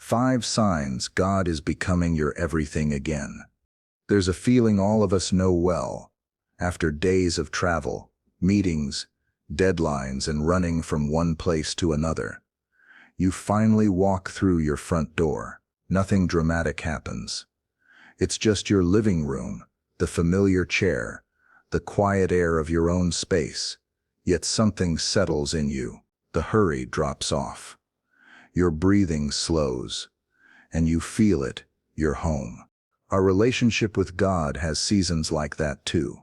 5 signs God is becoming your everything again. There's a feeling all of us know well. After days of travel, meetings, deadlines, and running from one place to another, you finally walk through your front door. Nothing dramatic happens. It's just your living room, the familiar chair, the quiet air of your own space. Yet something settles in you. The hurry drops off. Your breathing slows, and you feel it, you're home. Our relationship with God has seasons like that too.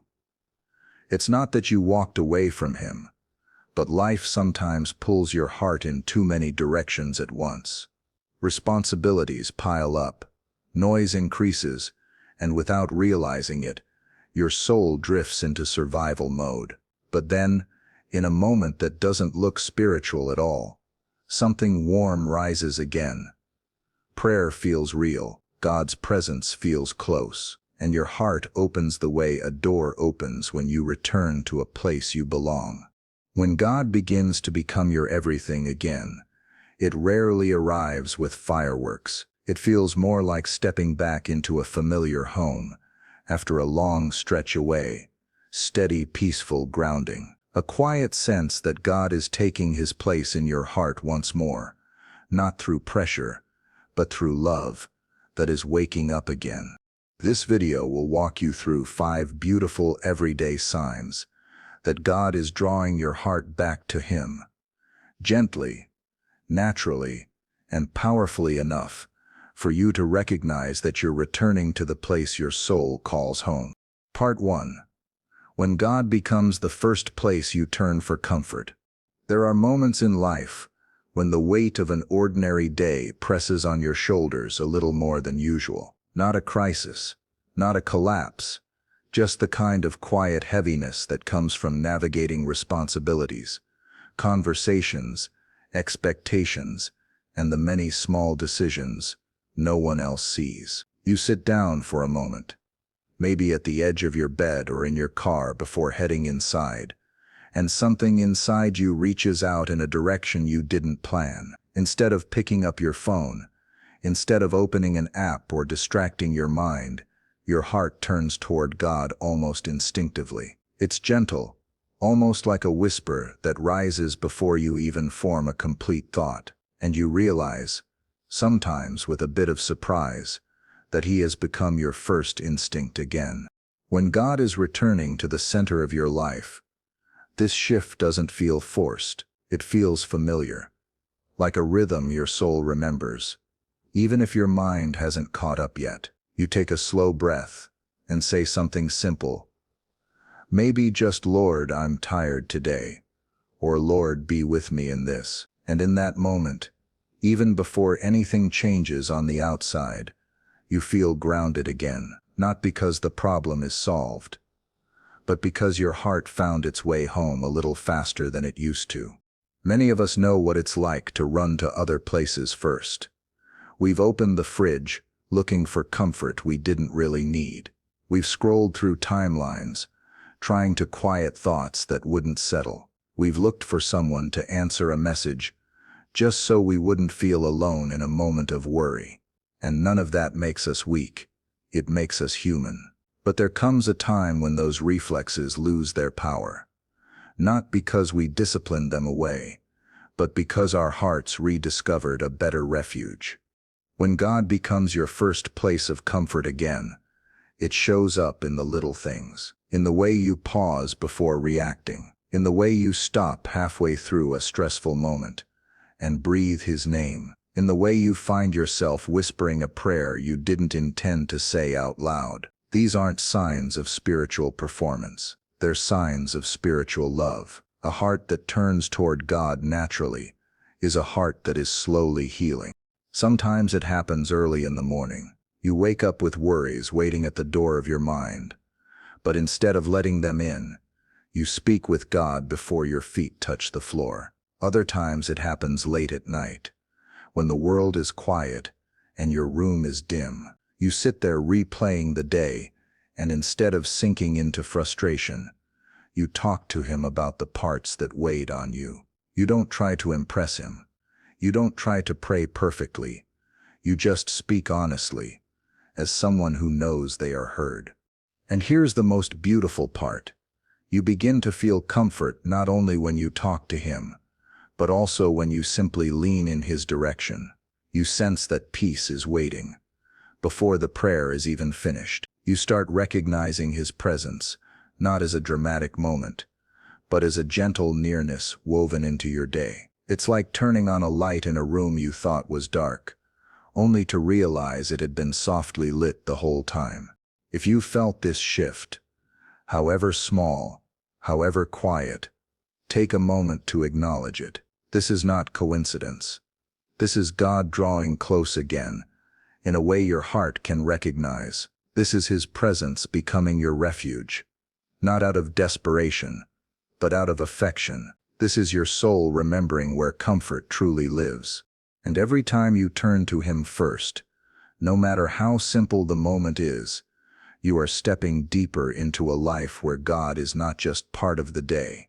It's not that you walked away from Him, but life sometimes pulls your heart in too many directions at once. Responsibilities pile up, noise increases, and without realizing it, your soul drifts into survival mode. But then, in a moment that doesn't look spiritual at all, something warm rises again. Prayer feels real, God's presence feels close, and your heart opens the way a door opens when you return to a place you belong. When God begins to become your everything again, it rarely arrives with fireworks. It feels more like stepping back into a familiar home after a long stretch away, steady, peaceful grounding. A quiet sense that God is taking His place in your heart once more, not through pressure, but through love that is waking up again. This video will walk you through 5 beautiful everyday signs that God is drawing your heart back to Him, gently, naturally, and powerfully enough for you to recognize that you're returning to the place your soul calls home. Part 1. When God becomes the first place you turn for comfort. There are moments in life when the weight of an ordinary day presses on your shoulders a little more than usual. Not a crisis, not a collapse, just the kind of quiet heaviness that comes from navigating responsibilities, conversations, expectations, and the many small decisions no one else sees. You sit down for a moment, maybe at the edge of your bed or in your car before heading inside, and something inside you reaches out in a direction you didn't plan. Instead of picking up your phone, instead of opening an app or distracting your mind, your heart turns toward God almost instinctively. It's gentle, almost like a whisper that rises before you even form a complete thought, and you realize, sometimes with a bit of surprise, that He has become your first instinct again. When God is returning to the center of your life, this shift doesn't feel forced. It feels familiar, like a rhythm your soul remembers, even if your mind hasn't caught up yet. You take a slow breath and say something simple. Maybe just, "Lord, I'm tired today," or "Lord, be with me in this." And in that moment, even before anything changes on the outside, you feel grounded again, not because the problem is solved, but because your heart found its way home a little faster than it used to. Many of us know what it's like to run to other places first. We've opened the fridge, looking for comfort we didn't really need. We've scrolled through timelines, trying to quiet thoughts that wouldn't settle. We've looked for someone to answer a message, just so we wouldn't feel alone in a moment of worry. And none of that makes us weak. It makes us human. But there comes a time when those reflexes lose their power. Not because we disciplined them away, but because our hearts rediscovered a better refuge. When God becomes your first place of comfort again, it shows up in the little things, in the way you pause before reacting, in the way you stop halfway through a stressful moment and breathe His name, in the way you find yourself whispering a prayer you didn't intend to say out loud. These aren't signs of spiritual performance. They're signs of spiritual love. A heart that turns toward God naturally is a heart that is slowly healing. Sometimes it happens early in the morning. You wake up with worries waiting at the door of your mind, but instead of letting them in, you speak with God before your feet touch the floor. Other times it happens late at night, when the world is quiet and your room is dim. You sit there replaying the day, and instead of sinking into frustration, you talk to Him about the parts that weighed on you. You don't try to impress Him. You don't try to pray perfectly. You just speak honestly, as someone who knows they are heard. And here's the most beautiful part. You begin to feel comfort not only when you talk to him, but also when you simply lean in his direction. You sense that peace is waiting. Before the prayer is even finished, you start recognizing his presence, not as a dramatic moment, but as a gentle nearness woven into your day. It's like turning on a light in a room you thought was dark, only to realize it had been softly lit the whole time. If you felt this shift, however small, however quiet, take a moment to acknowledge it. This is not coincidence. This is God drawing close again, in a way your heart can recognize. This is his presence becoming your refuge, not out of desperation, but out of affection. This is your soul remembering where comfort truly lives. And every time you turn to him first, no matter how simple the moment is, you are stepping deeper into a life where God is not just part of the day.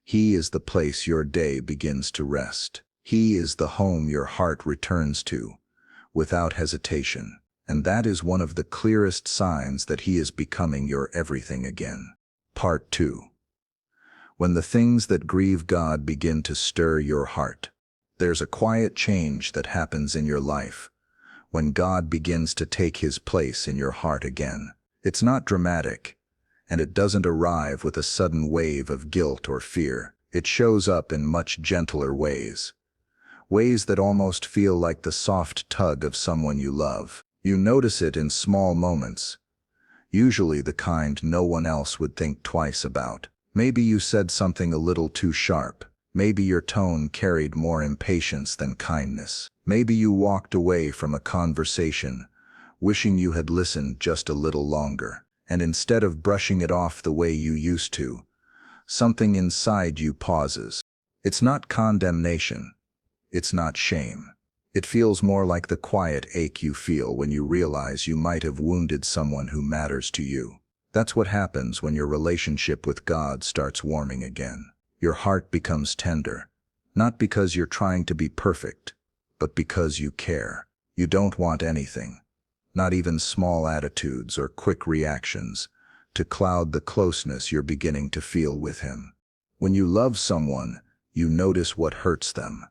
He is the place your day begins to rest. He is the home your heart returns to, without hesitation. And that is one of the clearest signs that he is becoming your everything again. Part 2. When the things that grieve God begin to stir your heart. There's a quiet change that happens in your life when God begins to take his place in your heart again. It's not dramatic, and it doesn't arrive with a sudden wave of guilt or fear. It shows up in much gentler ways. Ways that almost feel like the soft tug of someone you love. You notice it in small moments, usually the kind no one else would think twice about. Maybe you said something a little too sharp. Maybe your tone carried more impatience than kindness. Maybe you walked away from a conversation, wishing you had listened just a little longer. And instead of brushing it off the way you used to, something inside you pauses. It's not condemnation. It's not shame. It feels more like the quiet ache you feel when you realize you might have wounded someone who matters to you. That's what happens when your relationship with God starts warming again. Your heart becomes tender, not because you're trying to be perfect, but because you care. You don't want anything, not even small attitudes or quick reactions, to cloud the closeness you're beginning to feel with him. When you love someone, you notice what hurts them.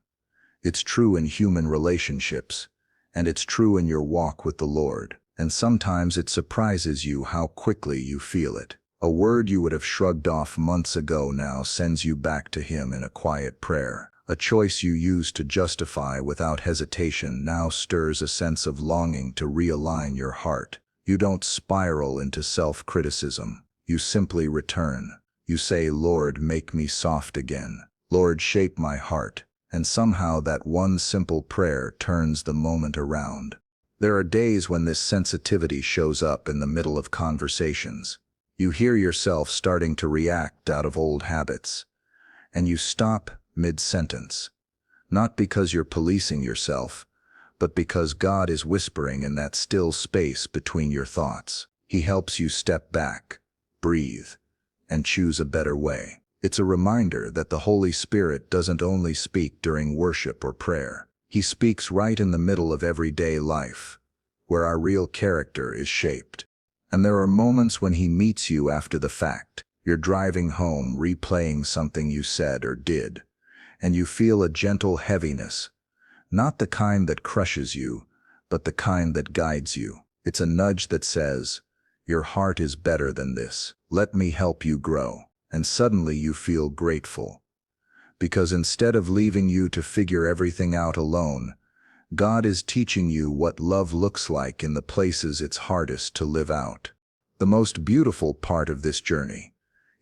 It's true in human relationships, and it's true in your walk with the Lord. And sometimes it surprises you how quickly you feel it. A word you would have shrugged off months ago now sends you back to him in a quiet prayer. A choice you used to justify without hesitation now stirs a sense of longing to realign your heart. You don't spiral into self-criticism. You simply return. You say, Lord, make me soft again. Lord, shape my heart. And somehow that one simple prayer turns the moment around. There are days when this sensitivity shows up in the middle of conversations. You hear yourself starting to react out of old habits, and you stop mid-sentence. Not because you're policing yourself, but because God is whispering in that still space between your thoughts. He helps you step back, breathe, and choose a better way. It's a reminder that the Holy Spirit doesn't only speak during worship or prayer. He speaks right in the middle of everyday life, where our real character is shaped. And there are moments when he meets you after the fact. You're driving home, replaying something you said or did, and you feel a gentle heaviness, not the kind that crushes you, but the kind that guides you. It's a nudge that says, your heart is better than this. Let me help you grow. And suddenly you feel grateful. Because instead of leaving you to figure everything out alone, God is teaching you what love looks like in the places it's hardest to live out. The most beautiful part of this journey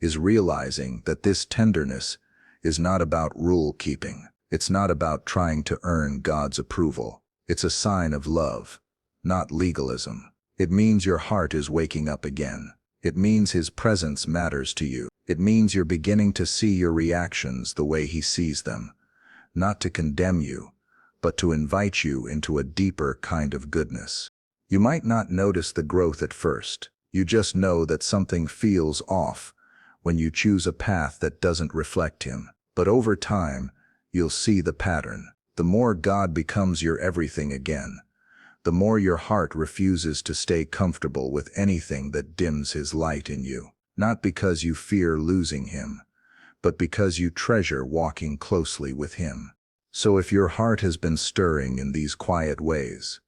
is realizing that this tenderness is not about rule-keeping. It's not about trying to earn God's approval. It's a sign of love, not legalism. It means your heart is waking up again. It means his presence matters to you. It means you're beginning to see your reactions the way he sees them, not to condemn you, but to invite you into a deeper kind of goodness. You might not notice the growth at first. You just know that something feels off when you choose a path that doesn't reflect him. But over time, you'll see the pattern. The more God becomes your everything again, the more your heart refuses to stay comfortable with anything that dims his light in you. Not because you fear losing him, but because you treasure walking closely with him. So if your heart has been stirring in these quiet ways,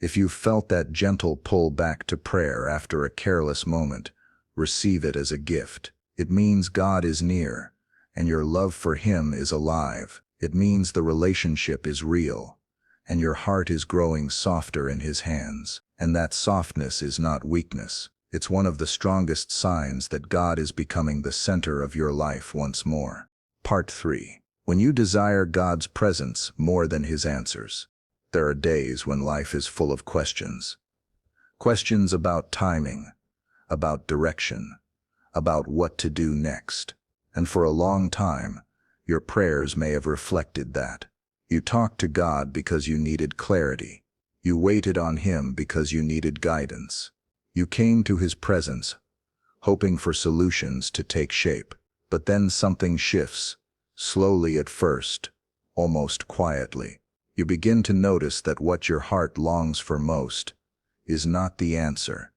if you've felt that gentle pull back to prayer after a careless moment, receive it as a gift. It means God is near, and your love for him is alive. It means the relationship is real, and your heart is growing softer in his hands. And that softness is not weakness. It's one of the strongest signs that God is becoming the center of your life once more. Part 3. When you desire God's presence more than his answers. There are days when life is full of questions. Questions about timing, about direction, about what to do next. And for a long time, your prayers may have reflected that. You talked to God because you needed clarity. You waited on him because you needed guidance. You came to his presence, hoping for solutions to take shape. But then something shifts, slowly at first, almost quietly. You begin to notice that what your heart longs for most is not the answer,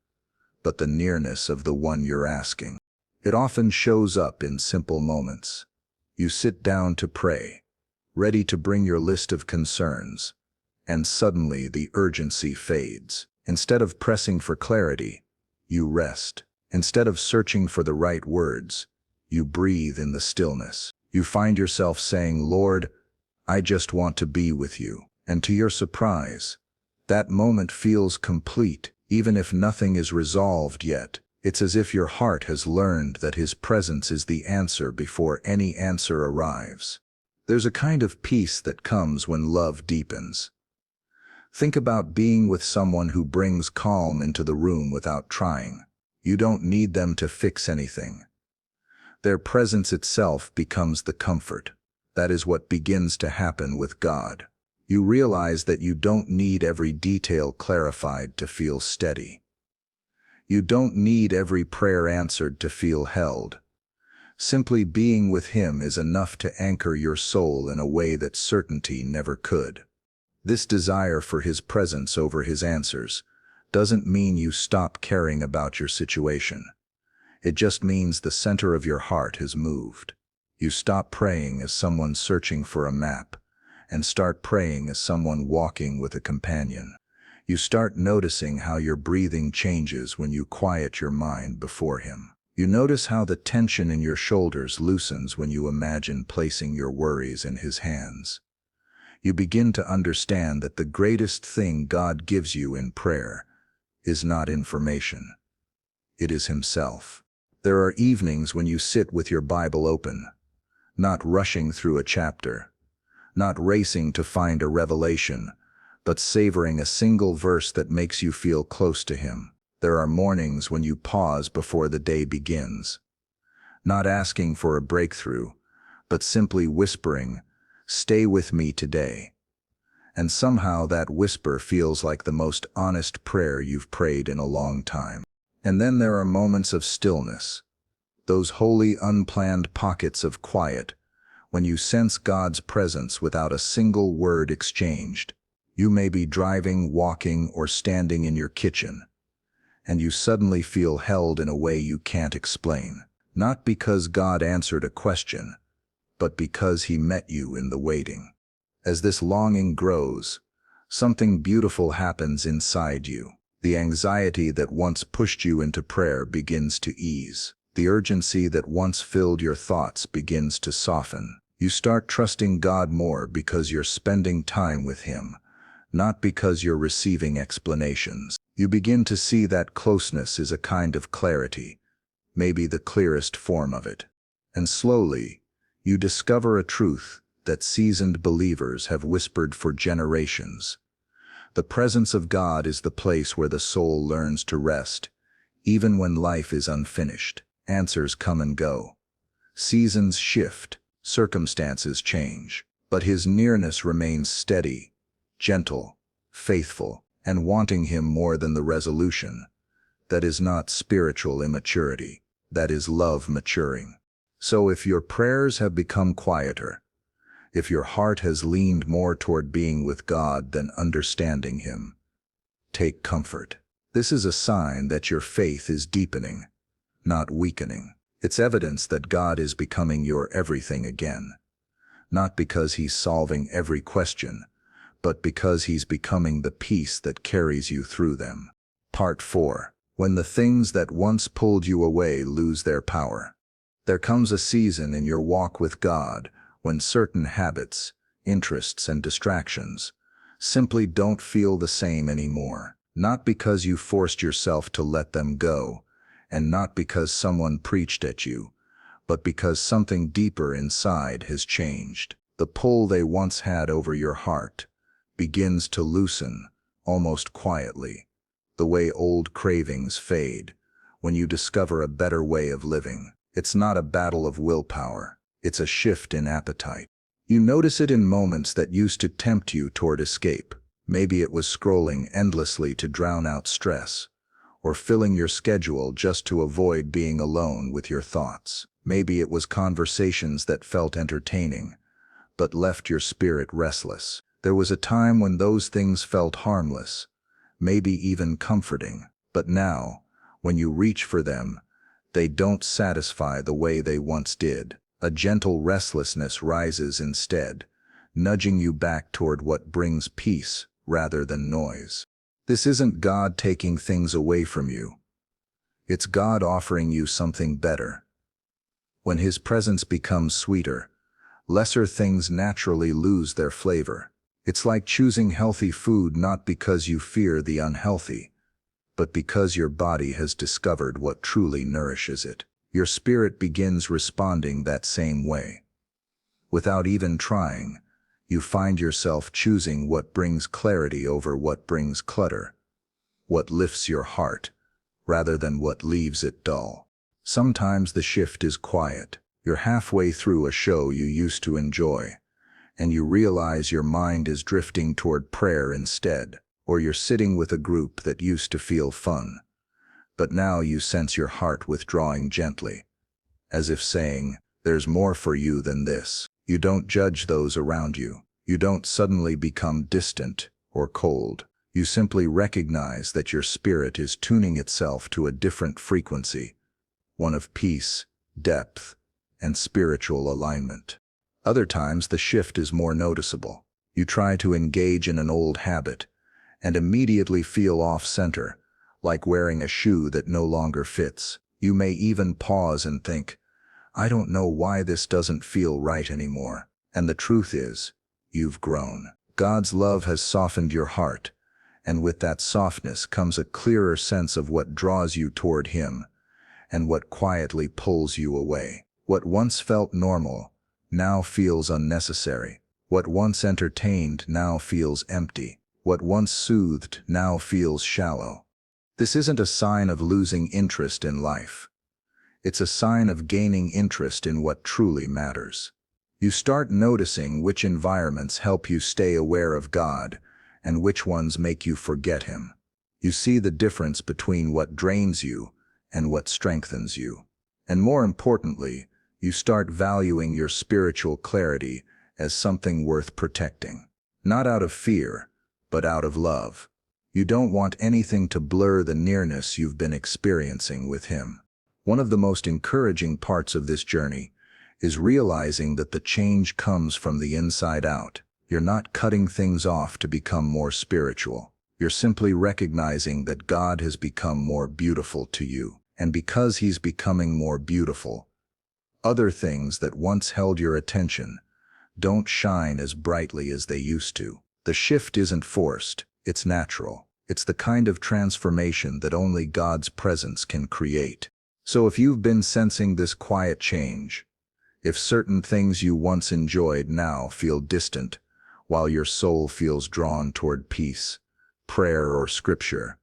but the nearness of the one you're asking. It often shows up in simple moments. You sit down to pray, ready to bring your list of concerns, and suddenly the urgency fades. Instead of pressing for clarity, you rest. Instead of searching for the right words, you breathe in the stillness. You find yourself saying, "Lord, I just want to be with you." And to your surprise, that moment feels complete, even if nothing is resolved yet. It's as if your heart has learned that his presence is the answer before any answer arrives. There's a kind of peace that comes when love deepens. Think about being with someone who brings calm into the room without trying. You don't need them to fix anything. Their presence itself becomes the comfort. That is what begins to happen with God. You realize that you don't need every detail clarified to feel steady. You don't need every prayer answered to feel held. Simply being with him is enough to anchor your soul in a way that certainty never could. This desire for his presence over his answers doesn't mean you stop caring about your situation. It just means the center of your heart has moved. You stop praying as someone searching for a map and start praying as someone walking with a companion. You start noticing how your breathing changes when you quiet your mind before him. You notice how the tension in your shoulders loosens when you imagine placing your worries in his hands. You begin to understand that the greatest thing God gives you in prayer is not information. It is himself. There are evenings when you sit with your Bible open, not rushing through a chapter, not racing to find a revelation, but savoring a single verse that makes you feel close to him. There are mornings when you pause before the day begins, not asking for a breakthrough, but simply whispering, "Stay with me today." And somehow that whisper feels like the most honest prayer you've prayed in a long time. And then there are moments of stillness, those holy unplanned pockets of quiet, when you sense God's presence without a single word exchanged. You may be driving, walking, or standing in your kitchen, and you suddenly feel held in a way you can't explain. Not because God answered a question, but because he met you in the waiting. As this longing grows, something beautiful happens inside you. The anxiety that once pushed you into prayer begins to ease. The urgency that once filled your thoughts begins to soften. You start trusting God more because you're spending time with him, not because you're receiving explanations. You begin to see that closeness is a kind of clarity, maybe the clearest form of it. And slowly, you discover a truth that seasoned believers have whispered for generations. The presence of God is the place where the soul learns to rest, even when life is unfinished. Answers come and go. Seasons shift, circumstances change, but his nearness remains steady, gentle, faithful, and wanting him more than the resolution. That is not spiritual immaturity, that is love maturing. So if your prayers have become quieter, if your heart has leaned more toward being with God than understanding him, take comfort. This is a sign that your faith is deepening, not weakening. It's evidence that God is becoming your everything again. Not because He's solving every question, but because He's becoming the peace that carries you through them. Part 4. When the things that once pulled you away lose their power. There comes a season in your walk with God when certain habits, interests, and distractions simply don't feel the same anymore. Not because you forced yourself to let them go, and not because someone preached at you, but because something deeper inside has changed. The pull they once had over your heart begins to loosen, almost quietly, the way old cravings fade when you discover a better way of living. It's not a battle of willpower, it's a shift in appetite. You notice it in moments that used to tempt you toward escape. Maybe it was scrolling endlessly to drown out stress, or filling your schedule just to avoid being alone with your thoughts. Maybe it was conversations that felt entertaining, but left your spirit restless. There was a time when those things felt harmless, maybe even comforting. But now, when you reach for them, they don't satisfy the way they once did. A gentle restlessness rises instead, nudging you back toward what brings peace rather than noise. This isn't God taking things away from you. It's God offering you something better. When His presence becomes sweeter, lesser things naturally lose their flavor. It's like choosing healthy food not because you fear the unhealthy, but because your body has discovered what truly nourishes it. Your spirit begins responding that same way. Without even trying, you find yourself choosing what brings clarity over what brings clutter, what lifts your heart, rather than what leaves it dull. Sometimes the shift is quiet. You're halfway through a show you used to enjoy, and you realize your mind is drifting toward prayer instead, or you're sitting with a group that used to feel fun, but now you sense your heart withdrawing gently, as if saying, "There's more for you than this." You don't judge those around you. You don't suddenly become distant or cold. You simply recognize that your spirit is tuning itself to a different frequency, one of peace, depth, and spiritual alignment. Other times the shift is more noticeable. You try to engage in an old habit and immediately feel off-center, like wearing a shoe that no longer fits. You may even pause and think, "I don't know why this doesn't feel right anymore." And the truth is, you've grown. God's love has softened your heart, and with that softness comes a clearer sense of what draws you toward Him and what quietly pulls you away. What once felt normal now feels unnecessary. What once entertained now feels empty. What once soothed now feels shallow. This isn't a sign of losing interest in life. It's a sign of gaining interest in what truly matters. You start noticing which environments help you stay aware of God and which ones make you forget Him. You see the difference between what drains you and what strengthens you. And more importantly, you start valuing your spiritual clarity as something worth protecting. Not out of fear, but out of love. You don't want anything to blur the nearness you've been experiencing with Him. One of the most encouraging parts of this journey is realizing that the change comes from the inside out. You're not cutting things off to become more spiritual. You're simply recognizing that God has become more beautiful to you. And because He's becoming more beautiful, other things that once held your attention don't shine as brightly as they used to. The shift isn't forced, it's natural. It's the kind of transformation that only God's presence can create. So if you've been sensing this quiet change, if certain things you once enjoyed now feel distant, while your soul feels drawn toward peace, prayer, or scripture,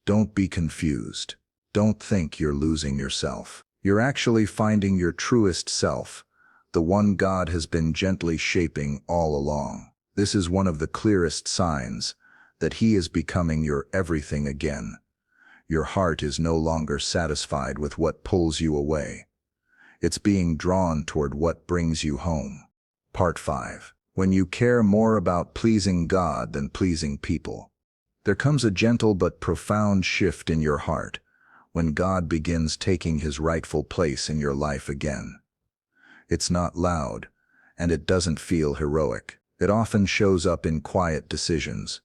don't be confused. Don't think you're losing yourself. You're actually finding your truest self, the one God has been gently shaping all along. This is one of the clearest signs that He is becoming your everything again. Your heart is no longer satisfied with what pulls you away. It's being drawn toward what brings you home. Part 5. When you care more about pleasing God than pleasing people. There comes a gentle but profound shift in your heart when God begins taking his rightful place in your life again. It's not loud, and it doesn't feel heroic. It often shows up in quiet decisions.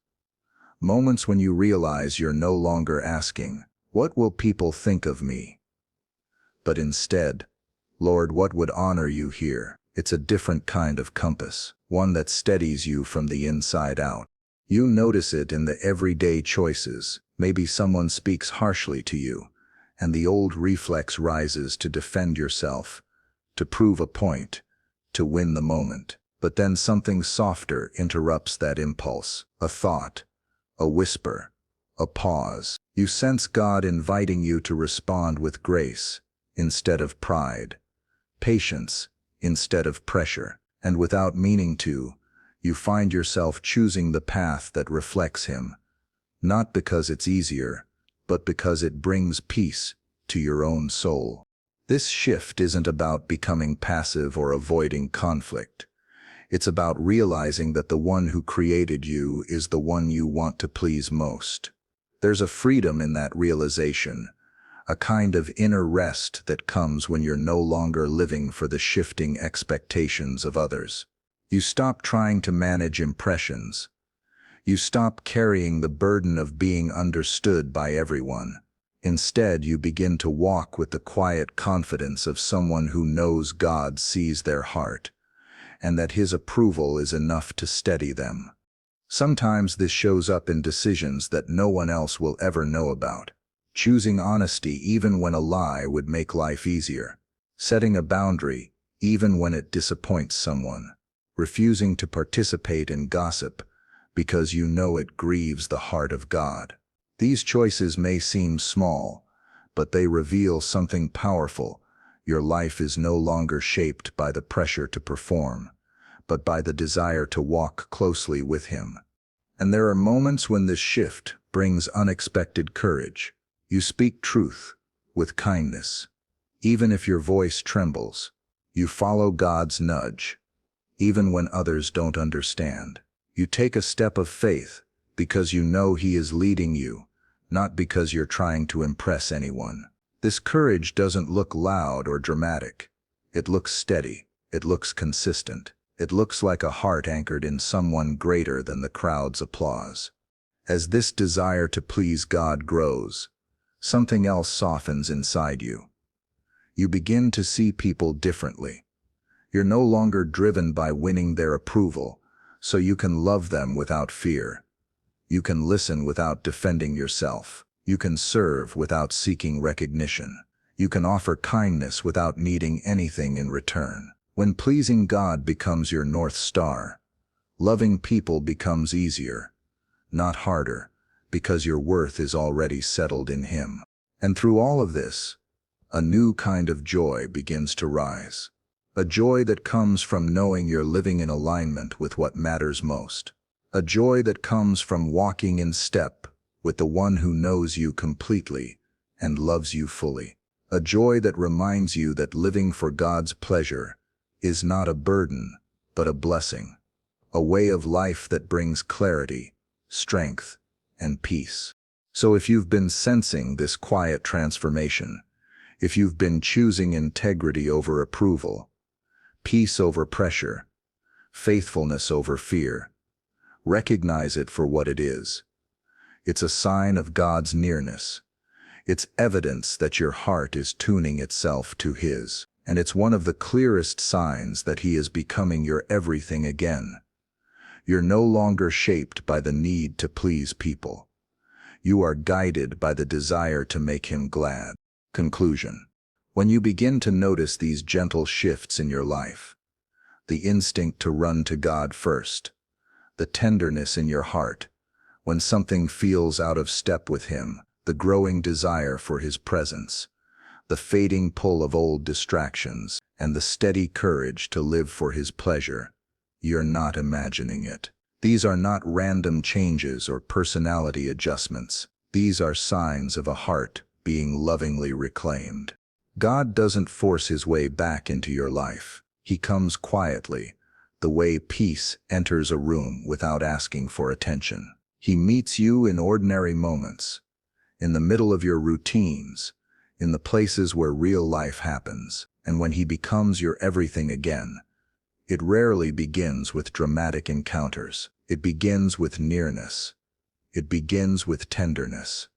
Moments when you realize you're no longer asking, "What will people think of me?" But instead, "Lord, what would honor you here?" It's a different kind of compass, one that steadies you from the inside out. You notice it in the everyday choices. Maybe someone speaks harshly to you, and the old reflex rises to defend yourself, to prove a point, to win the moment. But then something softer interrupts that impulse, a thought, a whisper, a pause. You sense God inviting you to respond with grace instead of pride, patience instead of pressure, and without meaning to, you find yourself choosing the path that reflects Him, not because it's easier, but because it brings peace to your own soul. This shift isn't about becoming passive or avoiding conflict. It's about realizing that the one who created you is the one you want to please most. There's a freedom in that realization, a kind of inner rest that comes when you're no longer living for the shifting expectations of others. You stop trying to manage impressions. You stop carrying the burden of being understood by everyone. Instead, you begin to walk with the quiet confidence of someone who knows God sees their heart, and that His approval is enough to steady them. Sometimes this shows up in decisions that no one else will ever know about. Choosing honesty even when a lie would make life easier. Setting a boundary even when it disappoints someone. Refusing to participate in gossip because you know it grieves the heart of God. These choices may seem small, but they reveal something powerful. Your life is no longer shaped by the pressure to perform, but by the desire to walk closely with Him. And there are moments when this shift brings unexpected courage. You speak truth with kindness. Even if your voice trembles, you follow God's nudge. Even when others don't understand, you take a step of faith because you know He is leading you, not because you're trying to impress anyone. This courage doesn't look loud or dramatic. It looks steady. It looks consistent. It looks like a heart anchored in someone greater than the crowd's applause. As this desire to please God grows, something else softens inside you. You begin to see people differently. You're no longer driven by winning their approval, so you can love them without fear. You can listen without defending yourself. You can serve without seeking recognition. You can offer kindness without needing anything in return. When pleasing God becomes your North Star, loving people becomes easier, not harder, because your worth is already settled in Him. And through all of this, a new kind of joy begins to rise. A joy that comes from knowing you're living in alignment with what matters most. A joy that comes from walking in step with the one who knows you completely and loves you fully. A joy that reminds you that living for God's pleasure is not a burden, but a blessing. A way of life that brings clarity, strength, and peace. So if you've been sensing this quiet transformation, if you've been choosing integrity over approval, peace over pressure, faithfulness over fear, recognize it for what it is. It's a sign of God's nearness. It's evidence that your heart is tuning itself to His, and it's one of the clearest signs that He is becoming your everything again. You're no longer shaped by the need to please people. You are guided by the desire to make Him glad. Conclusion. When you begin to notice these gentle shifts in your life, the instinct to run to God first, the tenderness in your heart, when something feels out of step with Him, the growing desire for His presence, the fading pull of old distractions, and the steady courage to live for His pleasure, you're not imagining it. These are not random changes or personality adjustments. These are signs of a heart being lovingly reclaimed. God doesn't force His way back into your life. He comes quietly, the way peace enters a room without asking for attention. He meets you in ordinary moments, in the middle of your routines, in the places where real life happens. And when he becomes your everything again, it rarely begins with dramatic encounters. It begins with nearness. It begins with tenderness.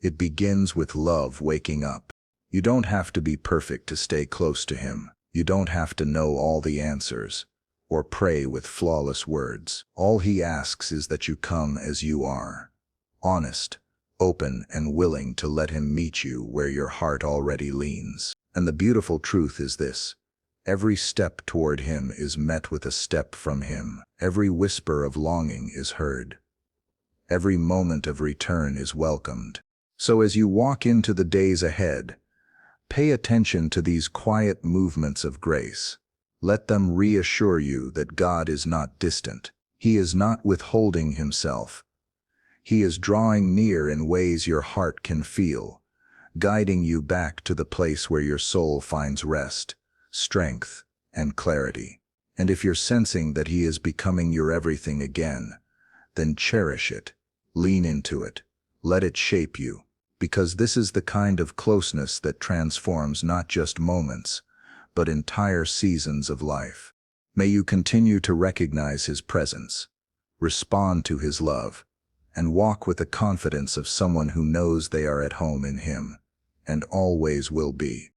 It begins with love waking up. You don't have to be perfect to stay close to him. You don't have to know all the answers or pray with flawless words. All he asks is that you come as you are, honest, open, and willing to let him meet you where your heart already leans. And the beautiful truth is this: every step toward him is met with a step from him. Every whisper of longing is heard. Every moment of return is welcomed. So as you walk into the days ahead, pay attention to these quiet movements of grace. Let them reassure you that God is not distant. He is not withholding himself. He is drawing near in ways your heart can feel, guiding you back to the place where your soul finds rest, strength, and clarity. And if you're sensing that he is becoming your everything again, then cherish it, lean into it, let it shape you, because this is the kind of closeness that transforms not just moments, but entire seasons of life. May you continue to recognize his presence, respond to his love, and walk with the confidence of someone who knows they are at home in him, and always will be.